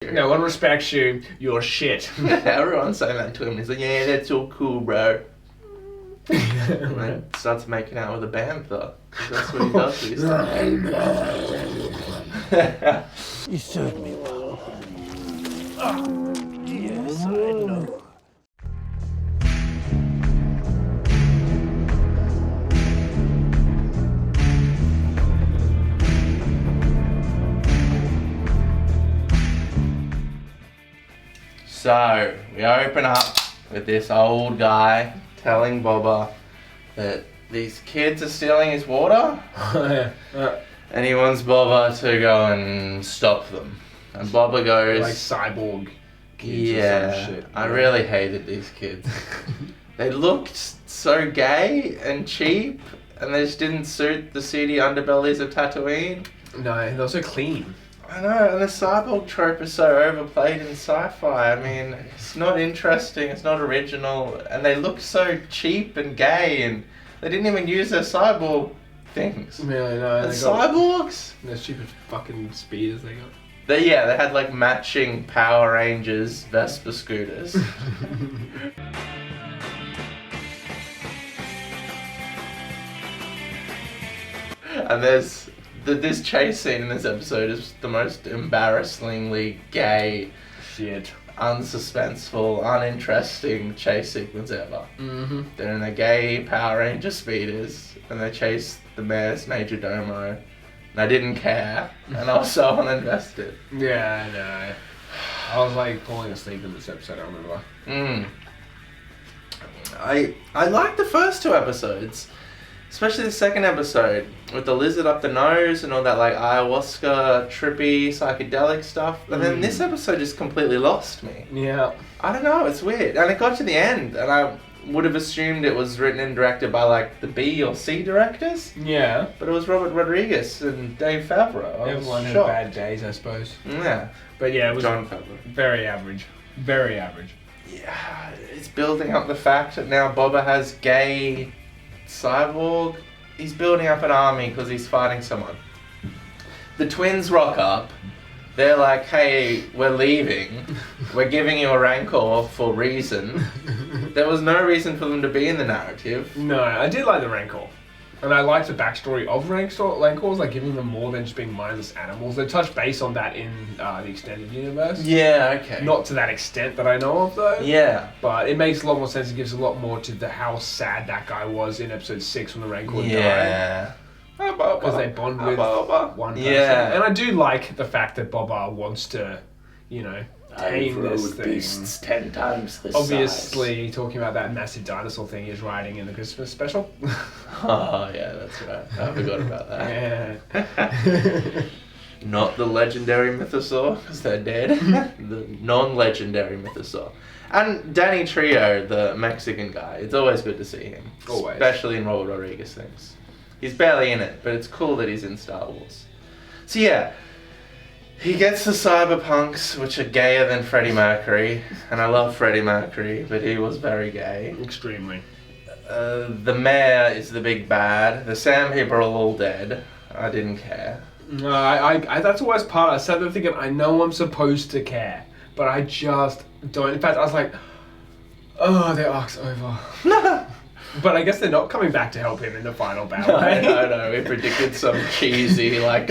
No one respects you. You're shit. Everyone's saying that to him. He's like, yeah, that's all cool, bro. And then starts making out with a bantha. That's what he does these days. You served me well. Yes, I know. So, we open up with this old guy telling Boba that these kids are stealing his water, and he wants Boba to go and stop them. And Boba goes, Like cyborg kids yeah, or some shit. I really hated these kids. They looked so gay and cheap, and they just didn't suit the seedy underbellies of Tatooine. No, they're so clean. I know, and the cyborg trope is so overplayed in sci-fi. I mean, it's not interesting, it's not original, and they look so cheap and gay, and they didn't even use their cyborg things. Really, no. And They got cyborgs? those stupid fucking speeders they got. They had like matching Power Rangers Vespa scooters. And there's this chase scene in this episode is the most embarrassingly gay, Shit. unsuspenseful, uninteresting chase sequence ever. Mm-hmm. They're in a gay Power Ranger speeders and they chase the mayor's Major Domo. And I didn't care, and I was so uninvested. Yeah, I know. I was like falling asleep in this episode, I remember. I liked the first two episodes, especially the second episode with the lizard up the nose and all that like ayahuasca trippy psychedelic stuff. And then this episode just completely lost me. Yeah. I don't know, it's weird. And it got to the end, and I would have assumed it was written and directed by like the B or C directors, Yeah. but it was Robert Rodriguez and Dave Favreau. I was Everyone had shocked. bad days, I suppose. Yeah, But yeah, it was John Favreau. very average. Very average. Yeah, it's building up the fact that now Boba has gay cyborg. He's building up an army because he's fighting someone. The twins rock up. They're like, hey, we're leaving. We're giving you a Rancor for reason. There was no reason for them to be in the narrative. No, I did like the Rancor. And I liked the backstory of Rancors, like giving them more than just being mindless animals. They touched base on that in the extended universe. Yeah, okay. Not to that extent that I know of, though. Yeah. But it makes a lot more sense. It gives a lot more to how sad that guy was in episode 6 when the Rancor died. Yeah. Because they bond with one person. Yeah. And I do like the fact that Boba wants to, you know, tame this thing. beasts 10 times the Obviously, talking about that massive dinosaur thing he's riding in the Christmas special. Oh, yeah, that's right. I forgot about that. Yeah. Not the legendary mythosaur, because they're dead. The non-legendary mythosaur. And Danny Trio, the Mexican guy, it's always good to see him. Always. Especially in Robert Rodriguez things. He's barely in it, but it's cool that he's in Star Wars. So yeah, he gets the cyberpunks, which are gayer than Freddie Mercury. And I love Freddie Mercury, but he was very gay. Extremely. The mayor is the big bad. The Sam people are all dead. I didn't care. No, I that's the worst part. I sat there thinking, I know I'm supposed to care, but I just don't. In fact, I was like, oh, their arc's over. But I guess they're not coming back to help him in the final battle. No, we predicted some cheesy, like,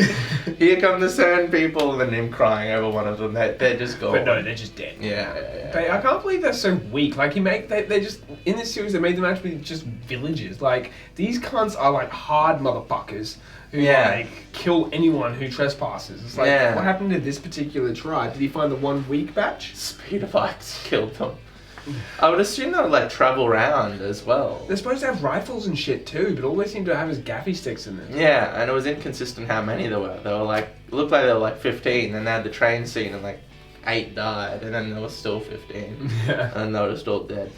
here come the Sand people, and then him crying over one of them. They're just gone. But no, they're just dead. Yeah. I can't believe they're so weak. Like, they just, in this series, they made them actually just villagers. Like, these cunts are like hard motherfuckers who like kill anyone who trespasses. It's like, what happened to this particular tribe? Did he find the one weak batch? Speeder bikes killed them. I would assume they would like travel around as well. They're supposed to have rifles and shit too, but all they seem to have is gaffy sticks in them. Yeah, and it was inconsistent how many there were. They were like, it looked like they were like 15, and they had the train scene and like 8 died, and then there was still 15. Yeah. And they were just all dead.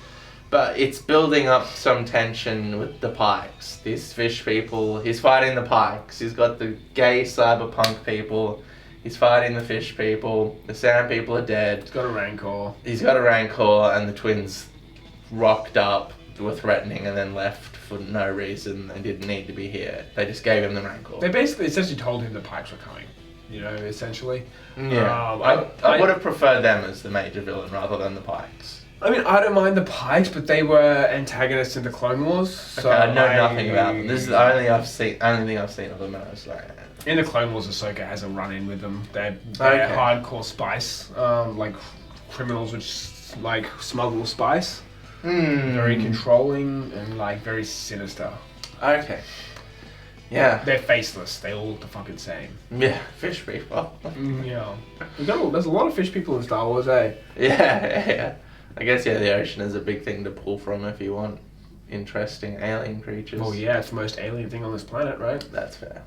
But it's building up some tension with the Pikes. These fish people, he's fighting the Pikes. He's got the gay cyberpunk people. He's fighting the fish people. The Sand people are dead. He's got a Rancor. He's got a Rancor, and the twins rocked up, were threatening, and then left for no reason. They didn't need to be here. They just gave him the Rancor. They basically essentially told him the Pikes were coming. you know, essentially. Yeah. I I would have preferred them as the major villain rather than the Pikes. I mean, I don't mind the Pikes, but they were antagonists in the Clone Wars. So Okay, I know nothing about them. This is the only thing I've seen of them, and I was like, in the Clone Wars, Ahsoka has a run-in with them. They're Okay. hardcore spice, like criminals which like smuggle spice. Very controlling and like very sinister. Okay. Yeah. They're faceless. They all look the fucking same. Yeah. Fish people. Yeah. There's a lot of fish people in Star Wars, eh? Yeah. I guess the ocean is a big thing to pull from if you want interesting alien creatures. Well, yeah, it's the most alien thing on this planet, right? That's fair.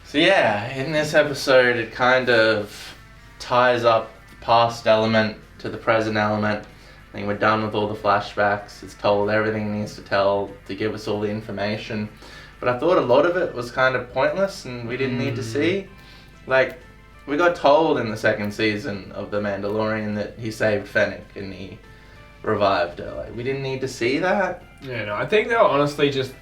So yeah, in this episode it kind of ties up the past element to the present element. I think we're done with all the flashbacks. It's told everything it needs to tell to give us all the information. But I thought a lot of it was kind of pointless and we didn't need to see. Like, we got told in the second season of The Mandalorian that he saved Fennec and he revived her. Like, we didn't need to see that. Yeah, no, I think they were honestly just...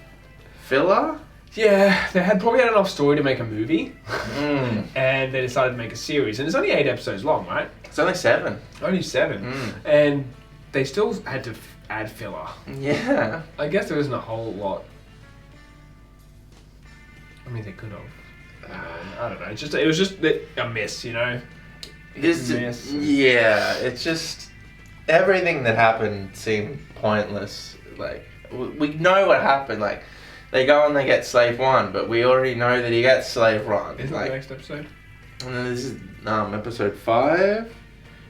Filler? Yeah, they had probably had enough story to make a movie. Mm. And they decided to make a series. And it's only 8 episodes long, right? It's only 7. Only 7. And they still had to add filler. Yeah. I guess there isn't a whole lot. I mean, they could have. I don't know. It was just a miss, you know? Miss. Yeah, it's just... Everything that happened seemed pointless. Like, we know what happened. Like, they go and they get Slave 1, but we already know that he gets Slave 1. Isn't like, that the next episode? And then this is episode 5?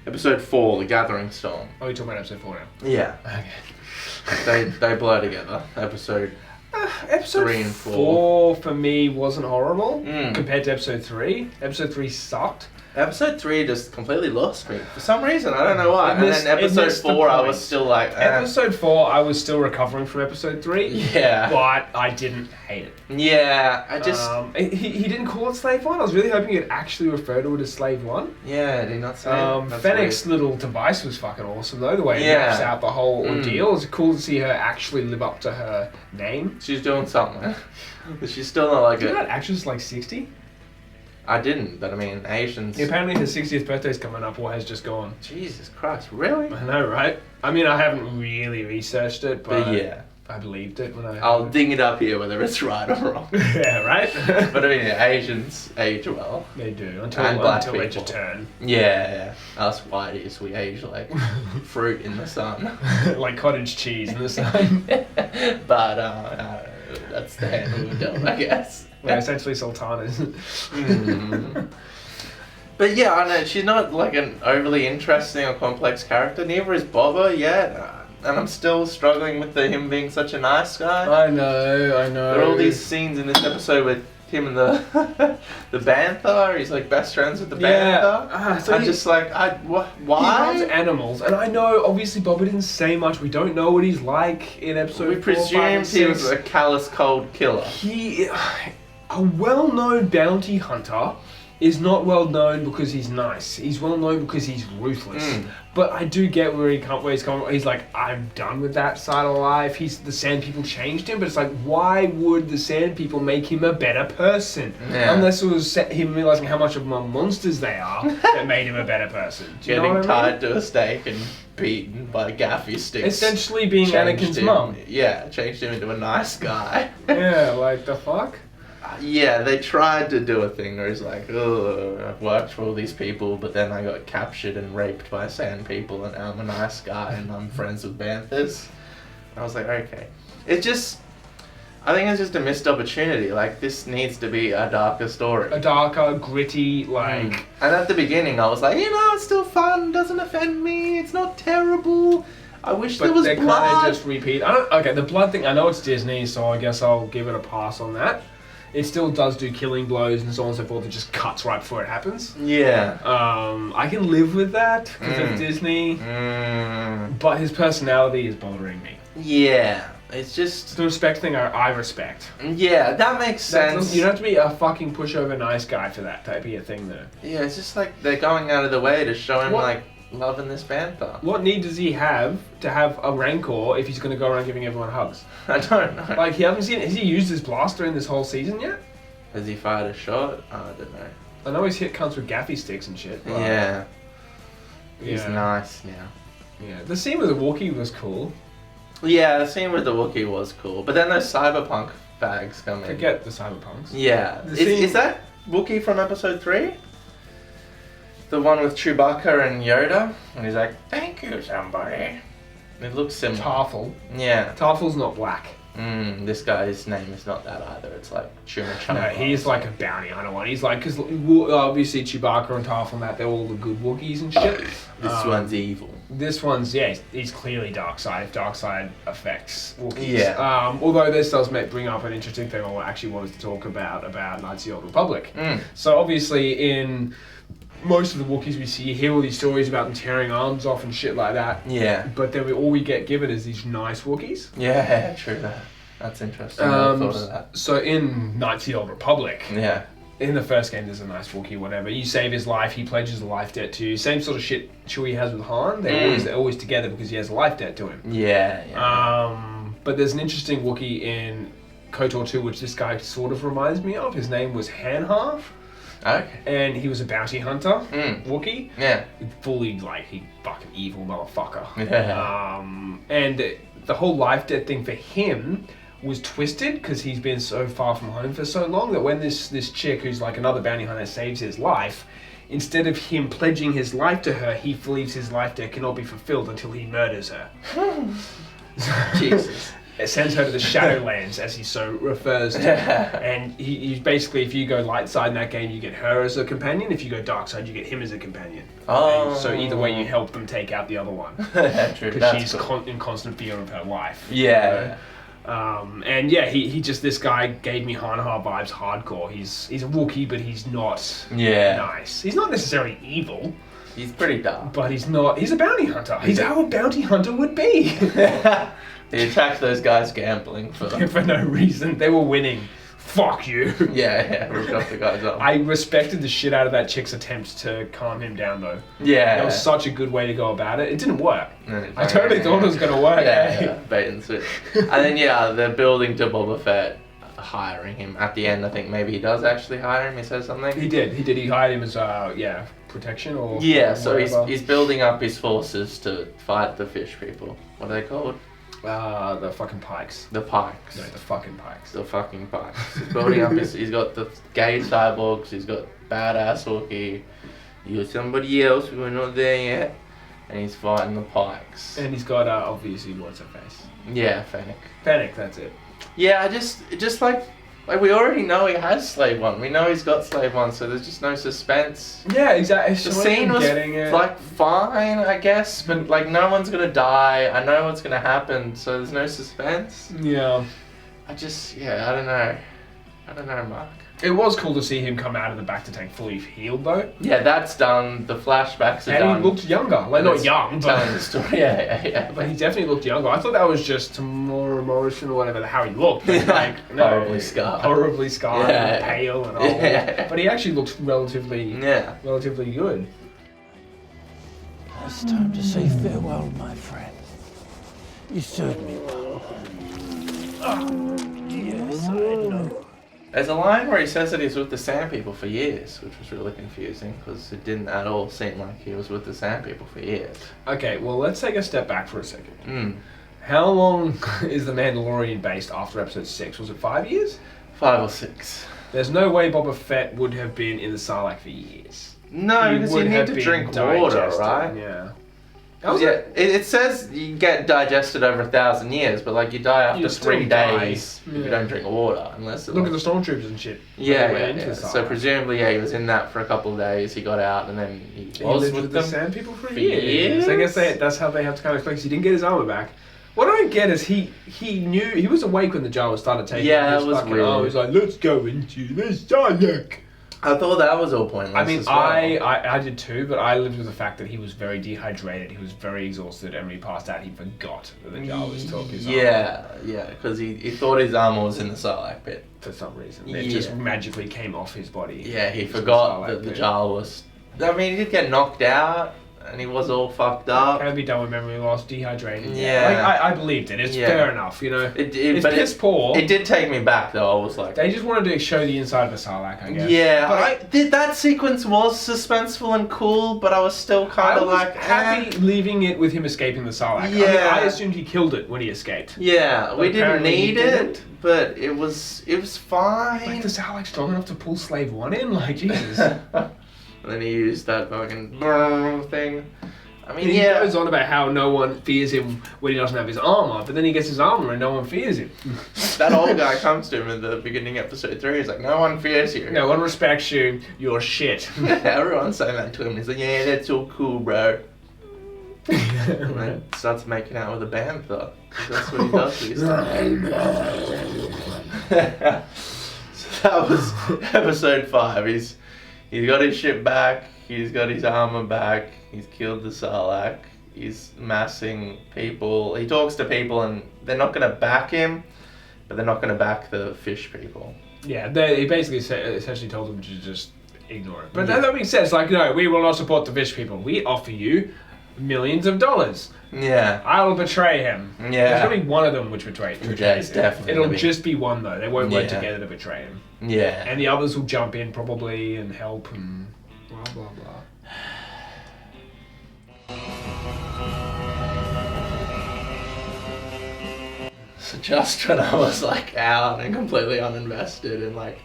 Episode 4, The Gathering Storm. Oh, you're talking about episode 4 now? Yeah. Okay. They blur together. Episode Episode 3 and 4 for me wasn't horrible Mm. compared to episode 3. Episode 3 sucked. Episode 3 just completely lost me. For some reason, I don't know why. It missed- and then it episode missed the 4, I point. was still like, Episode 4, I was still recovering from episode 3. Yeah. But I didn't hate it. Yeah, I just... He didn't call it Slave 1. I was really hoping he'd actually refer to it as Slave 1. yeah, did he not say it? That's Fennec's weird. little device was fucking awesome though. The way it Yeah. maps out the whole Mm. ordeal. It was cool to see her actually live up to her name. She's doing something. But she's still not like Did it. that actress like 60? I didn't, but I mean, Asians... Yeah, apparently her 60th birthday's coming up or has just gone. Jesus Christ, really? I know, right? I mean, I haven't really researched it, but yeah. I believed it when I... I'll ding it up here whether it's right or wrong. Yeah, right? But I mean, Asians age well. They do, And black until they people. just turn. Yeah. Us whiteys, we age like fruit in the sun. Like cottage cheese in the sun. But, I don't know, that's the hand we were dealt, I guess. They're essentially sultanas. Mm. But yeah, I know, she's not like an overly interesting or complex character. Neither is Boba yet. And I'm still struggling with him being such a nice guy. I know. There are all these scenes in this episode with him and the the bantha. He's like best friends with the bantha. So I'm just like, He why? loves animals, and I know obviously Boba didn't say much. We don't know what he's like in episode We 4, 5, presumed and he was 6. a callous, cold killer. He, a well-known bounty hunter, is not well known because he's nice. He's well known because he's ruthless. But I do get where he's coming from. He's like, I'm done with that side of life. The Sand People changed him, but it's like, why would the Sand People make him a better person? Yeah. Unless it was him realizing how much of monsters they are that made him a better person. Do you know Getting what I mean? tied to a stake and beaten by gaffy sticks. Essentially being Changed Anakin's him. mum. Yeah, changed him into a nice guy. Yeah, like the fuck? Yeah, they tried to do a thing where he's like, oh, I've worked for all these people, but then I got captured and raped by sand people, and now I'm a nice guy, and I'm friends with banthas. I was like, okay. I think it's just a missed opportunity. Like, this needs to be a darker story. A darker, gritty, like... And at the beginning, I was like, it's still fun, doesn't offend me, it's not terrible. I wish there But was they blood. kind of just repeat. Okay, the blood thing, I know it's Disney, so I guess I'll give it a pass on that. It still does do killing blows and so on and so forth. It just cuts right before it happens. Yeah. I can live with that because of Disney, but his personality is bothering me. Yeah. It's It's just... the respect thing I respect. Yeah, that makes sense. You don't have to be a fucking pushover nice guy for that type of thing, though. Yeah, it's just like they're going out of the way to show him, What? like, loving this bantha. What need does he have to have a Rancor if he's going to go around giving everyone hugs? I don't know. Like, has he used his blaster in this whole season yet? Has he fired a shot? I don't know. I know he's hit cunts with gaffy sticks and shit. But Yeah. He's yeah. nice now. Yeah. The scene with the Wookiee was cool. Yeah, the scene with the Wookiee was cool. But then those cyberpunk bags come in. Forget the cyberpunks. Yeah. The scene- Is that Wookiee from episode 3? The one with Chewbacca and Yoda? And he's like, thank you, somebody. It looks similar. Tarful. Yeah. Tarful's not black. This guy's name is not that either. It's like Chewbacca. No, he's like a bounty hunter one. He's like, because obviously Chewbacca and Tarful and that, they're all the good Wookiees and shit. This one's evil. This one's, yeah, he's clearly Darkseid, if Darkseid affects Wookiees. Yeah. Although this does bring up an interesting thing I actually wanted to talk about Knights of the Old Republic. Mm. So obviously in most of the Wookiees we see, you hear all these stories about them tearing arms off and shit like that. Yeah. But then all we get given is these nice Wookiees. Yeah, true that. That's interesting. I never thought of that. So in Knights of the Old Republic, Yeah. in the first game, there's a nice Wookiee, whatever. You save his life, he pledges a life debt to you. Same sort of shit Chewie has with Han. They're always together because he has a life debt to him. Yeah. But there's an interesting Wookiee in KOTOR 2, which this guy sort of reminds me of. His name was Hanharf, Okay. and he was a bounty hunter Wookiee. Yeah. Fully, like, he fucking evil motherfucker. Yeah. And the whole life debt thing for him was twisted because he's been so far from home for so long that when this chick who's like another bounty hunter saves his life, instead of him pledging his life to her, he believes his life debt cannot be fulfilled until he murders her. Jesus. It sends her to the Shadowlands, as he so refers to. And he basically, if you go light side in that game, you get her as a companion. If you go dark side, you get him as a companion. Oh. And so either way, you help them take out the other one. True. Because she's in constant fear of her life. Yeah. And yeah, he just, this guy gave me Hanha vibes hardcore. He's a Wookiee, but he's not nice. He's not necessarily evil, He's pretty dark. but he's a bounty hunter. He's how a bounty hunter would be. He attacked those guys gambling for For no reason. They were winning. Fuck you. Yeah, ripped off the guy's arm. I respected the shit out of that chick's attempts to calm him down, though. Yeah. That was such a good way to go about it. It didn't work. No, I totally thought it was going to work. Yeah, bait and switch. And then, they're building to Boba Fett, hiring him. At the end, I think maybe he does actually hire him. He says something. He did. He hired him as, protection or... Yeah, so whatever. he's building up his forces to fight the fish people. What are they called? The fucking Pikes. The Pikes. No, the fucking Pikes. The fucking Pikes. He's building up he's got the gay cyborgs, he's got badass Wookiee, you got somebody else, we're not there yet, and he's fighting the Pikes. And he's got, obviously, what's her face? Yeah, Fennec. Fennec, that's it. Yeah, just like we already know he has Slave One. We know he's got Slave One, so there's just no suspense. Yeah, exactly. The scene was like fine, I guess, but like no one's gonna die. I know what's gonna happen, so there's no suspense. Yeah. I don't know. I don't know, Mark. It was cool to see him come out of the back to tank fully healed, though. Yeah, that's done. The flashbacks are and done. And he looked younger. Like, not young, telling the but... story. Yeah. But he definitely looked younger. I thought that was just more emotion or whatever, how he looked. But like, no, Horribly scarred. Horribly scarred and pale and all. Yeah. But he actually looked relatively good. It's time to say farewell, my friend. You served me well. Yes, I know. There's a line where he says that he's with the Sand People for years, which was really confusing because it didn't at all seem like he was with the Sand People for years. Okay, well, let's take a step back for a second. Mm. How long is The Mandalorian based after episode 6? Was it 5 years? 5 or 6. There's no way Boba Fett would have been in the Sarlacc for years. No, because you need to drink water, right? Yeah. It says you get digested over 1,000 years, but like you die after 3 days if you don't drink water, unless look at the stormtroopers and shit. Yeah. So presumably, he was in that for a couple of days. He got out, and then he was lived with the them Sand People for years. I guess that's how they have to kind of explain. 'Cause he didn't get his armor back. What I don't get is he knew he was awake when the Jawas started taking. Yeah, that was weird. He was like, "Let's go into the Sarlacc." I thought that was all pointless. I mean, as well. I did too, but I lived with the fact that he was very dehydrated, he was very exhausted, and when he passed out, he forgot that the Jawas took his armor. Yeah, because he thought his armor was in the Sarlacc pit. For some reason. It just magically came off his body. Yeah, he forgot that the Jawas... I mean, he did get knocked out, and he was all fucked up. Can be done with memory loss, dehydrated. Yeah. Like, I believed it. It's fair enough, you know. It's but piss poor. It did take me back though. I was like, They just wanted to show the inside of a Sarlacc, I guess. yeah, But that sequence was suspenseful and cool, but I was still I kind of was like happy leaving it with him escaping the Sarlacc. I mean, Yeah. I assumed he killed it when he esced. Yeah, we didn't apparently he need it, didn't. but it was fine. Like, the Sarlacc strong enough to pull Slave 1 in? Like, Jesus. And then he used that fucking thing. I mean, And he yeah. goes on about how no one fears him when he doesn't have his armor, but then he gets his armor and no one fears him. That old guy comes to him in the beginning of episode 3. He's like, no one fears you. No one respects you. You're shit. Everyone's saying that to him. He's like, yeah, that's so cool, bro. And then starts making out with a bantha. That's what he does these days. So that was episode 5. He's got his shit back. He's got his armor back. He's killed the Sarlacc. He's massing people. He talks to people and they're not going to back him, but they're not going to back the fish people. Yeah, he basically essentially told them to just ignore it. But that being said, it's like, no, we will not support the fish people. We offer you millions of dollars. Yeah. I'll betray him. Yeah. There's going to be one of them which betrays him. it's definitely It'll gonna be. just be one, though. They won't work Yeah. together to betray him. Yeah. And the others will jump in, probably, and help, and blah, blah, blah. So just when I was like out and completely uninvested and like,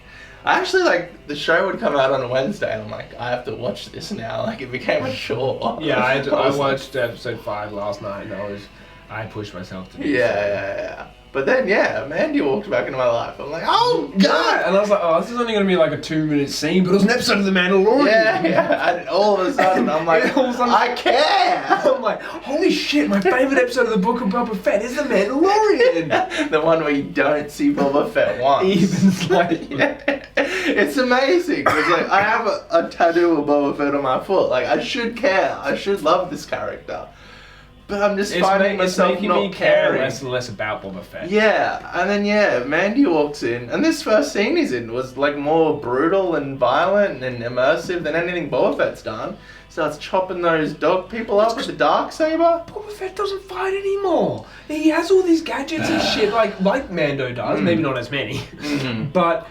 I actually like the show would come out on a Wednesday and I'm like, I have to watch this now. Like it became a chore. Yeah, I was like, watched episode 5 last night, and I pushed myself to do yeah. But then Mandy walked back into my life. I'm like, oh Yeah, god. and I was like, oh, this is only going to be like a 2-minute scene, but it was an episode of The Mandalorian. Yeah. And all of a sudden I'm like, All of a sudden- I care. I'm like, holy shit, my favourite episode of the Book of Boba Fett is The Mandalorian. The one where you don't see Boba Fett once. Even slightly. Yeah. It's amazing. It's like I have a tattoo of Boba Fett on my foot. Like I should care. I should love this character. But I'm just finding It's myself making not me care caring. less and less about Boba Fett. Yeah, and then Mandy walks in, and this first scene he's in was like more brutal and violent and immersive than anything Boba Fett's done. Starts chopping those dog people up with the Darksaber. Boba Fett doesn't fight anymore. He has all these gadgets and shit like Mando does. Maybe not as many, but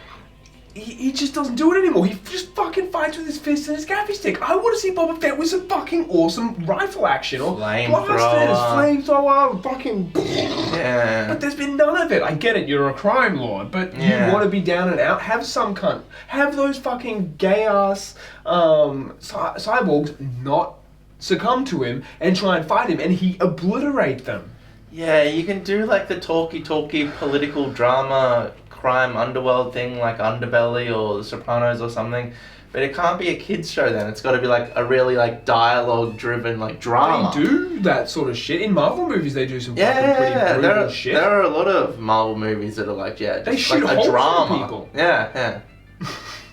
he just doesn't do it anymore. He just fucking fights with his fists and his gaffy stick. I want to see Boba Fett with some fucking awesome rifle action or blasters, flamethrower, fucking. Yeah. But there's been none of it. I get it. You're a crime lord, but you want to be down and out. Have some cunt. Have those fucking gay ass cyborgs not succumb to him and try and fight him, and he obliterate them. Yeah, you can do like the talky political drama crime underworld thing like Underbelly or The Sopranos or something, but it can't be a kids show then. It's got to be like a really like dialogue driven like drama. They do that sort of shit in Marvel movies. They do some fucking pretty brutal shit. There are a lot of Marvel movies that are like just They shoot like a holes in drama. people. Yeah.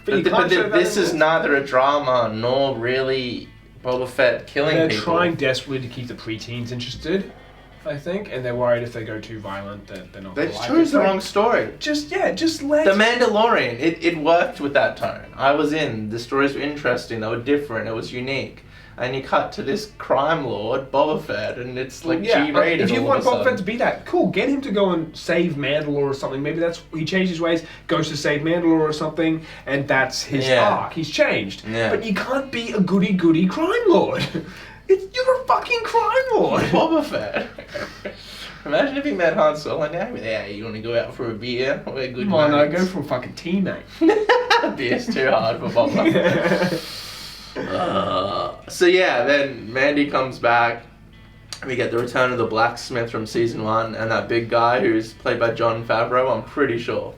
But you But can't show that this in is this. neither a drama nor really Boba Fett killing They're people. trying desperately to keep the preteens interested, I think, and they're worried if they go too violent that they're not. They gonna like chose it. the Like, wrong story. Just let. The Mandalorian, it worked with that tone. I was in. The stories were interesting. They were different. It was unique. And you cut to this crime lord, Boba Fett, and it's like G-rated. If you all want of a Boba Fett sudden. to be that, cool. Get him to go and save Mandalore or something. Maybe that's he changed his ways, goes to save Mandalore or something, and that's his arc. He's changed. Yeah. But you can't be a goody crime lord. You're a fucking crime lord. Boba Fett. Imagine if he met Han Solo now. Yeah, you want to go out for a beer? We're good Come on, I mates. go for a fucking teammate. Beer's too hard for Boba. So yeah, then Mandy comes back. We get the return of the blacksmith from season 1 and that big guy who's played by Jon Favreau, I'm pretty sure.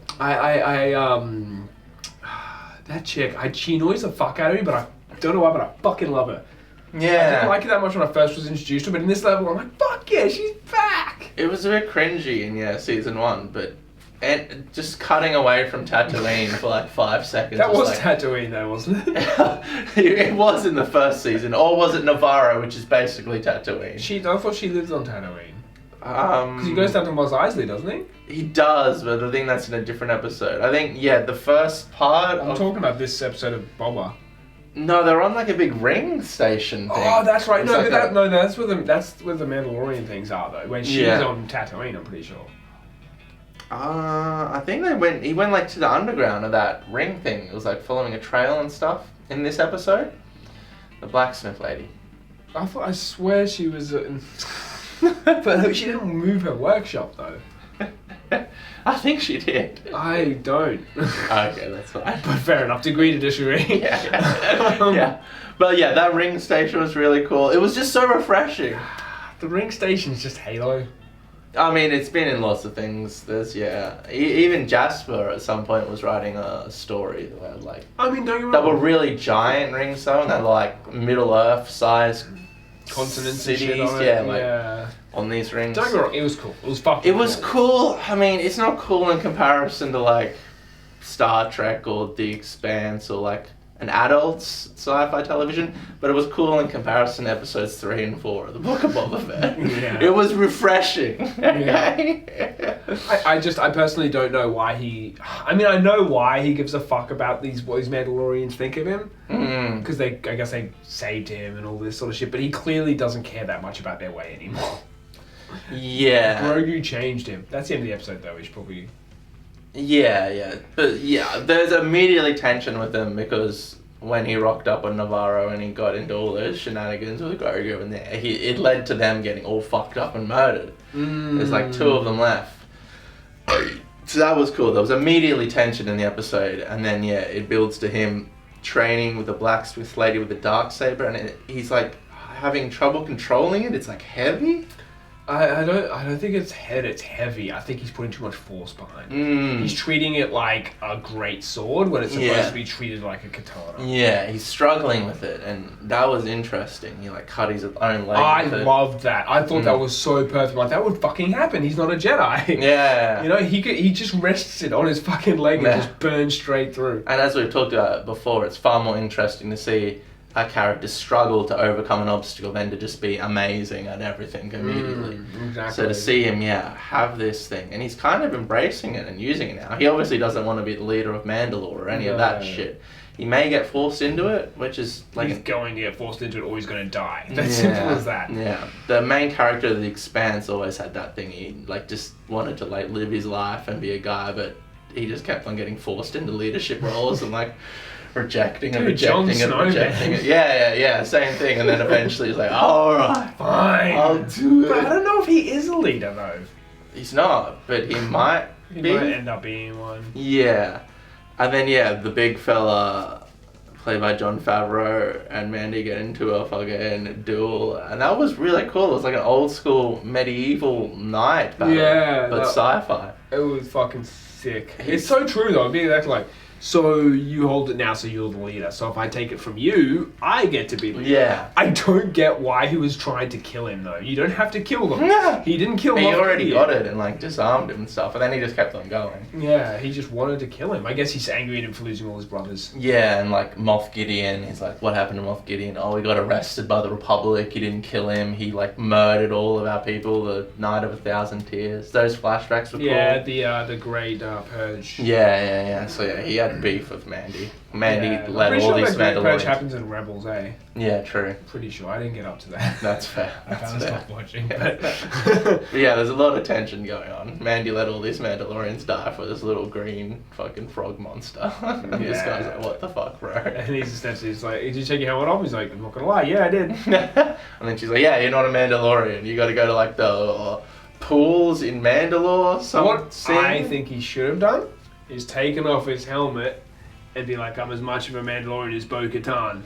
That chick, she annoys the fuck out of me, but I don't know why, but I fucking love her. I Yeah. didn't like her that much when I first was introduced to her, but in this level, I'm like, fuck yeah, she's back! It was a bit cringy in season 1, but and just cutting away from Tatooine for like 5 seconds. That was like, Tatooine though, wasn't it? It was in the first season, or was it Navarro, which is basically Tatooine? I thought she lives on Tatooine. Because he goes down to Mos Eisley, doesn't he? He does, but I think that's in a different episode. I think, the first part I'm talking about this episode of Boba. No, they're on like a big ring station thing. Oh, that's right. It's No, like that's where the Mandalorian things are though. When she's on Tatooine, I'm pretty sure. I think he went like to the underground of that ring thing. It was like following a trail and stuff in this episode. The blacksmith lady. I swear she was. But she didn't move her workshop though. I think she did. I don't. Okay, that's fine. But fair enough. Degree to disagree. Yeah. But yeah, that ring station was really cool. It was just so refreshing. The ring station's just Halo. I mean, it's been in lots of things. There's even Jasper at some point was writing a story where like don't get me wrong. that were really giant rings though, and they're like Middle Earth sized continents cities, and shit on it. like on these rings. Don't get me wrong. It was cool. It was fucking. It was cool. I mean, it's not cool in comparison to like Star Trek or The Expanse or like an adult's sci-fi television, but it was cool in comparison to episodes 3 and 4 of the Book of Boba Fett. It was refreshing. I personally don't know why he. I mean, I know why he gives a fuck about what these Mandalorians think of him, because I guess they saved him and all this sort of shit. But he clearly doesn't care that much about their way anymore. Yeah. Grogu changed him. That's the end of the episode, though. We should probably. Yeah. But yeah, there's immediately tension with him because when he rocked up on Navarro and he got into all those shenanigans with Grogu and it led to them getting all fucked up and murdered. There's like 2 of them left. So that was cool. There was immediately tension in the episode, and then it builds to him training with the blacksmith lady with the Darksaber, and he's like having trouble controlling it. It's like heavy. I don't think it's heavy. I think he's putting too much force behind it. He's treating it like a great sword when it's supposed to be treated like a katana. Yeah, he's struggling with it, and that was interesting. He like cut his own leg. I loved that. I thought that was so perfect. Like, that would fucking happen. He's not a Jedi. Yeah. You know, he just rests it on his fucking leg and just burns straight through. And as we've talked about before, it's far more interesting to see a character struggle to overcome an obstacle than to just be amazing at everything immediately. Exactly. So to see him, have this thing, and he's kind of embracing it and using it now. He obviously doesn't want to be the leader of Mandalore or any of that shit. He may get forced into it, which is like... He's going to get forced into it or he's going to die. That's simple as that. Yeah. The main character of The Expanse always had that thing. He like just wanted to like live his life and be a guy, but he just kept on getting forced into leadership roles and like... rejecting it. Yeah, same thing. And then eventually he's like, alright, fine, I'll do it. But I don't know if he is a leader though. He's not, but he might He be. might end up being one. Yeah. And then the big fella played by Jon Favreau and Mandy get into a fucking duel, and that was really cool. It was like an old school medieval knight battle, but sci-fi. It was fucking sick. It's so true though. Being that like, so you hold it now, so you're the leader. So if I take it from you, I get to be leader. Yeah. I don't get why he was trying to kill him though. You don't have to kill them. No. He didn't kill him. He already got it and like disarmed him and stuff, and then he just kept on going. Yeah, he just wanted to kill him. I guess he's angry at him for losing all his brothers. Yeah, and like Moff Gideon, he's like, what happened to Moff Gideon? Oh, he got arrested by the Republic. He didn't kill him. He like murdered all of our people. The Night of 1,000 Tears. Those flashbacks were cool. Yeah, the Great Purge. Yeah. So he had beef with Mandy. Mandy led all these Mandalorians. Purge Mandalorians. happens in Rebels, eh? Yeah, true. Pretty sure. I didn't get up to that. That's fair. I kind of stopped watching. But But yeah, there's a lot of tension going on. Mandy let all these Mandalorians die for this little green fucking frog monster. And this guy's like, what the fuck, bro? And he's essentially like, did you take your helmet off? He's like, I'm not gonna lie, yeah, I did. And then she's like, yeah, you're not a Mandalorian. You gotta go to like the pools in Mandalore. I think he should have done is taken off his helmet and be like, I'm as much of a Mandalorian as Bo-Katan.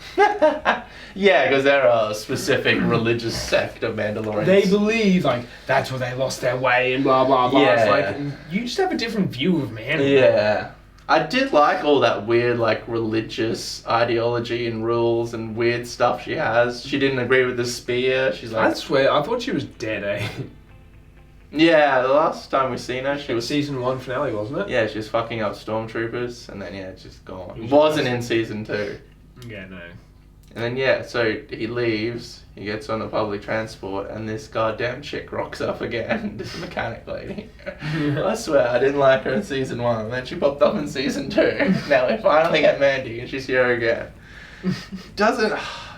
Yeah, because they're a specific religious sect of Mandalorians. They believe, like, that's where they lost their way and blah, blah, blah. Yeah. It's like, you just have a different view of Mandalore. Yeah. I did like all that weird, like, religious ideology and rules and weird stuff she has. She didn't agree with the spear. She's like... I swear, I thought she was dead, eh? Yeah, the last time we seen her, she was... Season 1 finale, wasn't it? Yeah, she was fucking up stormtroopers, and then, just gone. Wasn't in season 2. Yeah, no. And then, so he leaves, he gets on the public transport, and this goddamn chick rocks up again, this mechanic lady. I swear, I didn't like her in season 1, and then she popped up in season 2. Now we finally get Mandy, and she's here again. doesn't.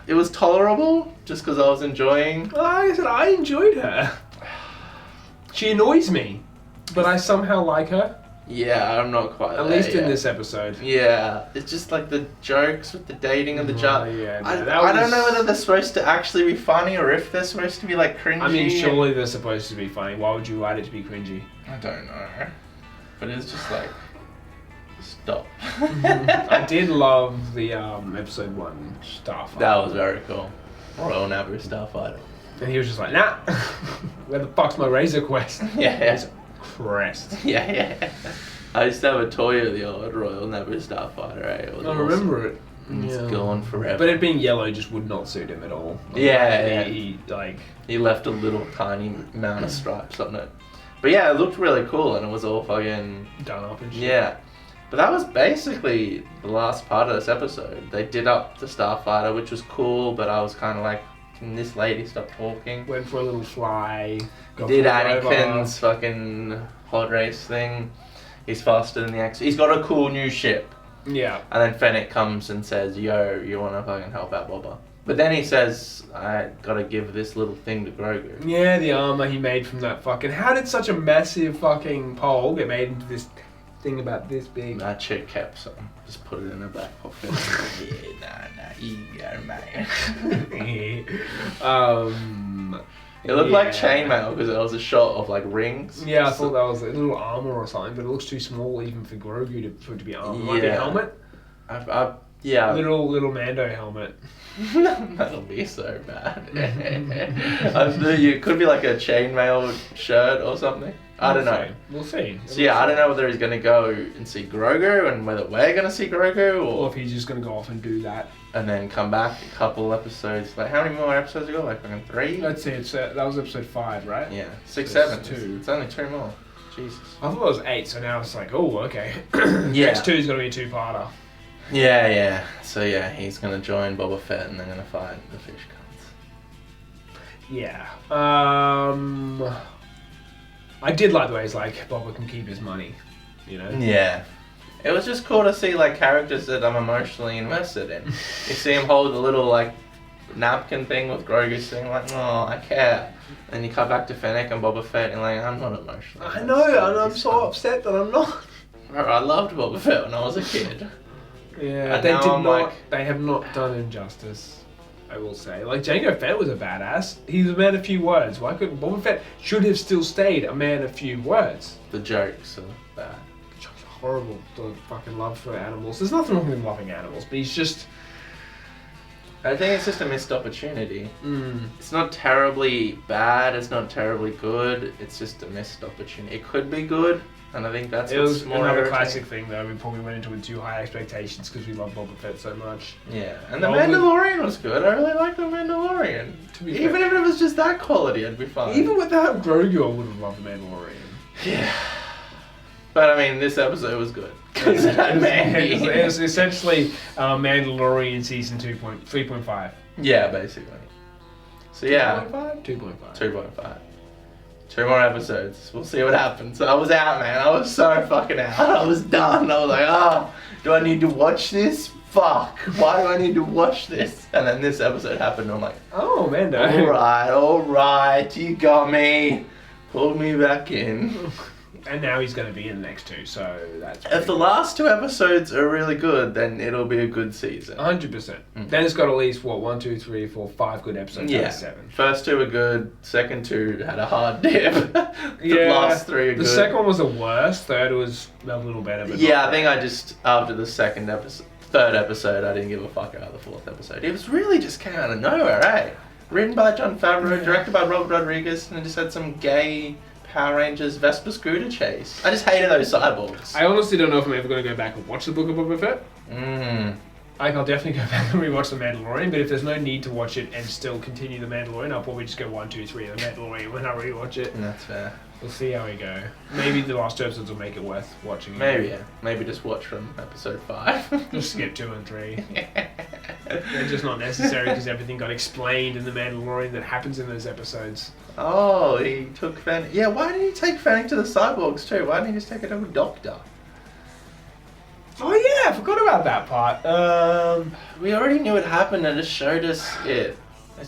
It was tolerable just because I was enjoying. Like I said, I enjoyed her. She annoys me, but I somehow like her. Yeah, I'm not quite. At least in this episode. Yeah, it's just like the jokes with the dating and the Yeah, I that don't know was- whether they're supposed to actually be funny or if they're supposed to be like cringy. I mean, surely they're supposed to be funny. Why would you write it to be cringy? I don't know, but it's just like stop. I did love the episode 1 Starfighter. That was very cool. Royal Naboo Starfighter. And he was just like, nah, where the fuck's my Razor Quest? Yeah. His crest. Yeah. I used to have a toy of the old Royal Naboo Starfighter. It was I awesome. remember it. It's Yeah. gone forever. But it being yellow just would not suit him at all. Yeah. He like... He left a little tiny amount of stripes on it. But yeah, it looked really cool and it was all fucking... done up and shit. Yeah. But that was basically the last part of this episode. They did up the Starfighter, which was cool, but I was kind of like, can this lady stop talking? Went for a little fly. got Did pulled over. Anakin's fucking pod race thing. He's faster than the X. He's got a cool new ship. Yeah. And then Fennec comes and says, yo, you want to fucking help out Boba? But then he says, I gotta give this little thing to Grogu. Yeah, the armor he made from that fucking... How did such a massive fucking pole get made into this thing about this big? That chick kept some. Just put it in her back pocket. Yeah, nah, you go, mate. It looked like chainmail because it was a shot of like rings. Yeah, I thought that was a little armor or something, but it looks too small even for Grogu for it to be armor. Might be a Yeah. helmet. Yeah. Little Mando helmet. That'll be so bad. It could be like a chainmail shirt or something. I don't know. We'll see. So yeah, I don't know whether he's gonna go and see Grogu and whether we're gonna see Grogu Or or if he's just gonna go off and do that. and then come back a couple episodes. Like how many more episodes ago? Like fucking 3? Let's see. That was episode 5, right? Yeah, 6, So 7. it's 2. It's only 2 more. Jesus. I thought it was 8, so now it's like, oh, okay. Yeah. Next 2 is gonna be a 2-parter. Yeah. So yeah, he's gonna join Boba Fett and they're gonna fight the fish cunts. Yeah. I did like the way he's like, Boba can keep his money. You know? Yeah. It was just cool to see like characters that I'm emotionally invested in. You see him hold the little like napkin thing with Grogu saying like, oh, I care. And you cut back to Fennec and Boba Fett and like, I'm not emotional. I know, and I'm so upset that I'm not. I loved Boba Fett when I was a kid. Yeah, And they now did I'm not. like- They have not done him justice. I will say, like Jango Fett was a badass. He was a man of few words. Why couldn't Boba Fett should have still stayed a man of few words? The jokes are bad. Horrible, the fucking love for animals. There's nothing wrong with loving animals, but he's just. I think it's just a missed opportunity. It's not terribly bad, it's not terribly good, it's just a missed opportunity. It could be good, and I think that's It what's was more another irritating. classic thing, though. We probably went into it with too high expectations because we love Boba Fett so much. Yeah, and The Well, Mandalorian was good. I really liked The Mandalorian. To be Even fair, if it was just that quality, I'd be fine. even without Grogu, I would have loved the Mandalorian. Yeah. But I mean, this episode was good. Because it had Mandy. It was essentially Mandalorian season 3.5. Yeah, basically. So yeah, 2.5? 2.5. 2.5. 2 more episodes. We'll see what happens. I was out, man. I was so fucking out. I was done. I was like, oh, do I need to watch this? Fuck. Why do I need to watch this? And then this episode happened, and I'm like, Oh, Mando. alright, you got me. Pulled me back in. And now he's going to be in the next 2, so that's... If the last 2 episodes are really good, then it'll be a good season. 100%. Then it's got at least, 1, 2, 3, 4, 5 good episodes out Yeah. of 7. First 2 were good, second 2 had a hard dip. The Yeah, last 3 are The good. second one was the worst, third was a little better, but Yeah, not I think I just, after the third episode, I didn't give a fuck about the 4th episode. It was really just came out of nowhere, eh? Written by Jon Favreau, directed by Robert Rodriguez, and it just had some gay Power Rangers Vespa scooter chase. I just hated those cyborgs. I honestly don't know if I'm ever going to go back and watch the Book of Boba Fett. I'll definitely go back and rewatch The Mandalorian, but if there's no need to watch it and still continue The Mandalorian, I'll probably just go 1, 2, 3 of The Mandalorian when I rewatch it. That's fair. We'll see how we go. Maybe the last 2 episodes will make it worth watching. Maybe, yeah. Maybe just watch from episode 5. Just skip 2 and 3. They're just not necessary because everything got explained in The Mandalorian that happens in those episodes. Oh, he took Fennec. Yeah, why did he take Fennec to the cyborgs too? Why didn't he just take it to a doctor? Oh I forgot about that part. We already knew it happened and just showed us it.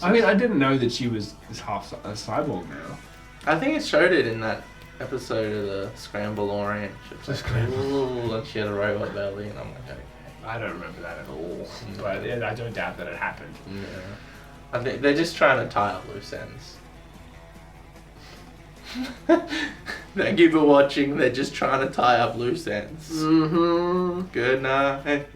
I mean, I didn't know that she was half a cyborg now. I think it showed it in that episode of the Scramble Orient. The Scramble. Ooh, and she had a robot belly, and I'm like, okay. I don't remember that at all. But yeah, I don't doubt that it happened. Yeah. I think they're just trying to tie up loose ends. Thank you for watching. They're just trying to tie up loose ends. Mm-hmm. Good night.